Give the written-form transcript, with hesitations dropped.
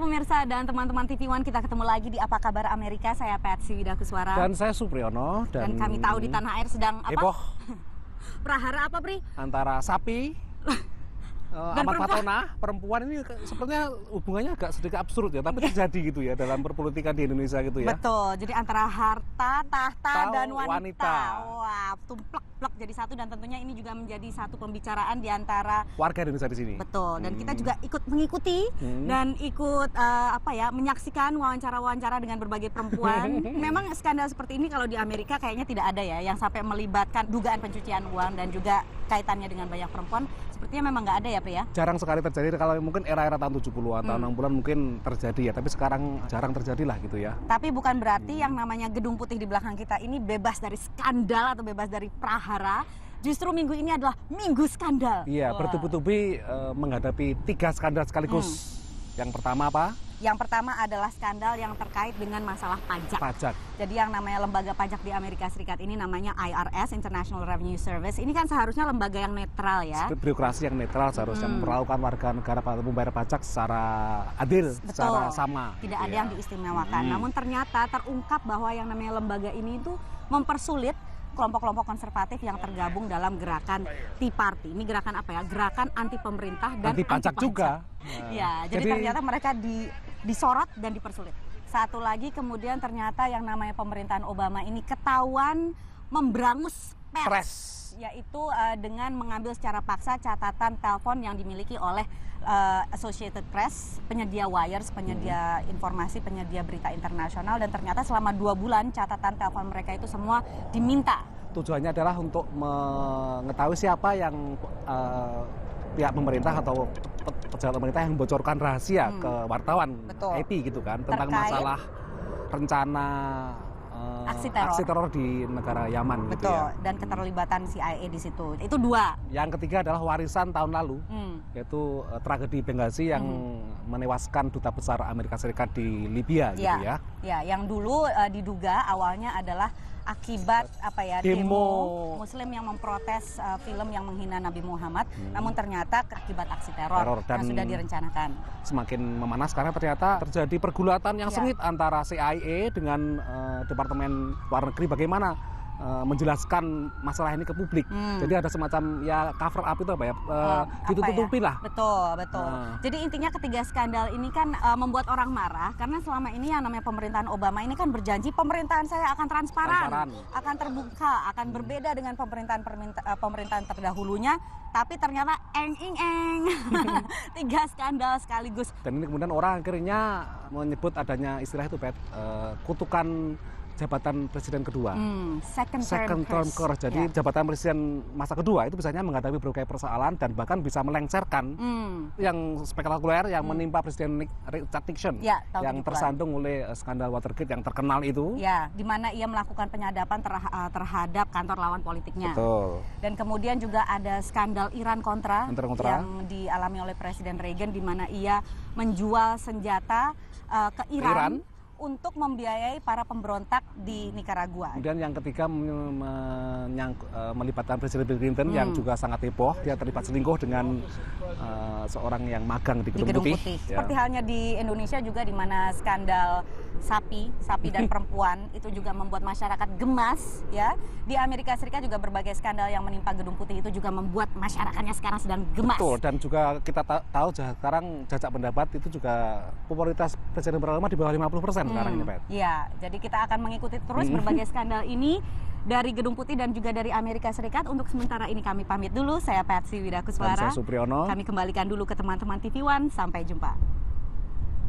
pemirsa dan teman-teman TV One, kita ketemu lagi di Apa Kabar Amerika. Saya Patsy Widakuswara. Dan saya Supriyono. Dan kami tahu di tanah air sedang apa? Heboh. Prahara apa, Pri? Antara sapi, Ahmad Fatona, perempuan ini sepertinya hubungannya agak sedikit absurd ya, tapi terjadi gitu ya dalam perpolitikan di Indonesia gitu ya. Betul, jadi antara harta, tahta, dan wanita. Wah, tumplek-plek jadi satu, dan tentunya ini juga menjadi satu pembicaraan di antara warga Indonesia di sini. Betul, dan kita juga ikut mengikuti dan ikut menyaksikan wawancara-wawancara dengan berbagai perempuan. Memang skandal seperti ini kalau di Amerika kayaknya tidak ada ya, yang sampai melibatkan dugaan pencucian uang dan juga kaitannya dengan banyak perempuan. Sepertinya memang nggak ada ya, Pri ya? Jarang sekali terjadi, kalau mungkin era-era tahun 70-an, tahun 60-an mungkin terjadi ya, tapi sekarang jarang terjadi lah gitu ya. Tapi bukan berarti yang namanya Gedung Putih di belakang kita ini bebas dari skandal atau bebas dari prahara. Justru minggu ini adalah minggu skandal. Iya, bertubi-tubi menghadapi 3 skandal sekaligus. Yang pertama apa? Yang pertama adalah skandal yang terkait dengan masalah pajak. Jadi yang namanya lembaga pajak di Amerika Serikat ini namanya IRS, International Revenue Service. Ini kan seharusnya lembaga yang netral ya. Birokrasi yang netral seharusnya memperlakukan warga negara membayar pajak secara adil, secara sama. Tidak ada yang diistimewakan. Namun ternyata terungkap bahwa yang namanya lembaga ini itu mempersulit kelompok-kelompok konservatif yang tergabung dalam gerakan Tea Party. Ini gerakan apa ya? Gerakan anti pemerintah dan anti pajak juga. Ya, jadi ternyata mereka disorot dan dipersulit. Satu lagi kemudian ternyata yang namanya pemerintahan Obama ini ketahuan memberangus pers. Yaitu dengan mengambil secara paksa catatan telepon yang dimiliki oleh Associated Press, penyedia wires, penyedia informasi, penyedia berita internasional, dan ternyata selama 2 bulan catatan telepon mereka itu semua diminta. Tujuannya adalah untuk mengetahui siapa yang pihak pemerintah atau pejabat pemerintah yang membocorkan rahasia ke wartawan, AP gitu kan, tentang masalah rencana aksi teror di negara Yaman. Betul, gitu ya. Dan keterlibatan CIA di situ. Itu 2. Yang ketiga adalah warisan tahun lalu, yaitu tragedi Benghazi yang menewaskan duta besar Amerika Serikat di Libya gitu ya. Ya, yang dulu diduga awalnya adalah akibat demo Muslim yang memprotes film yang menghina Nabi Muhammad, namun ternyata akibat aksi teror yang sudah direncanakan. Semakin memanas karena ternyata terjadi pergulatan yang sengit antara CIA dengan Departemen Luar Negeri bagaimana menjelaskan masalah ini ke publik. Jadi ada semacam ya cover up itu apa ya, ditutupi lah. Betul. Jadi intinya ketiga skandal ini kan membuat orang marah karena selama ini yang namanya pemerintahan Obama ini kan berjanji pemerintahan saya akan transparan, akan terbuka, akan berbeda dengan pemerintahan terdahulunya, tapi ternyata 3 skandal sekaligus. Dan ini kemudian orang akhirnya menyebut adanya istilah itu, kutukan jabatan presiden kedua, second term curse. Jadi jabatan presiden masa kedua itu biasanya menghadapi berbagai persoalan dan bahkan bisa melengsarkan yang spektakuler yang menimpa Presiden Richard Nixon yang tersandung oleh skandal Watergate yang terkenal itu. Ya, di mana ia melakukan penyadapan terhadap kantor lawan politiknya. Betul. Dan kemudian juga ada skandal Iran Contra yang dialami oleh Presiden Reagan, di mana ia menjual senjata ke Iran untuk membiayai para pemberontak di Nicaragua. Kemudian yang ketiga melibatkan Presiden Bill Clinton yang juga sangat heboh. Dia terlibat selingkuh dengan seorang yang magang di Gedung Putih. Seperti halnya di Indonesia juga, di mana skandal sapi dan perempuan itu juga membuat masyarakat gemas ya. Di Amerika Serikat juga berbagai skandal yang menimpa Gedung Putih itu juga membuat masyarakatnya sekarang sedang gemas. Betul, dan juga kita tahu sekarang jajak pendapat itu juga popularitas Presiden Barack Obama di bawah 50% sekarang ini, Pak. Iya, jadi kita akan mengikuti terus berbagai skandal ini dari Gedung Putih dan juga dari Amerika Serikat. Untuk sementara ini kami pamit dulu. Saya Patsy Widakuswara. Dan saya Supriyono. Kami kembalikan dulu ke teman-teman TV One. Sampai jumpa.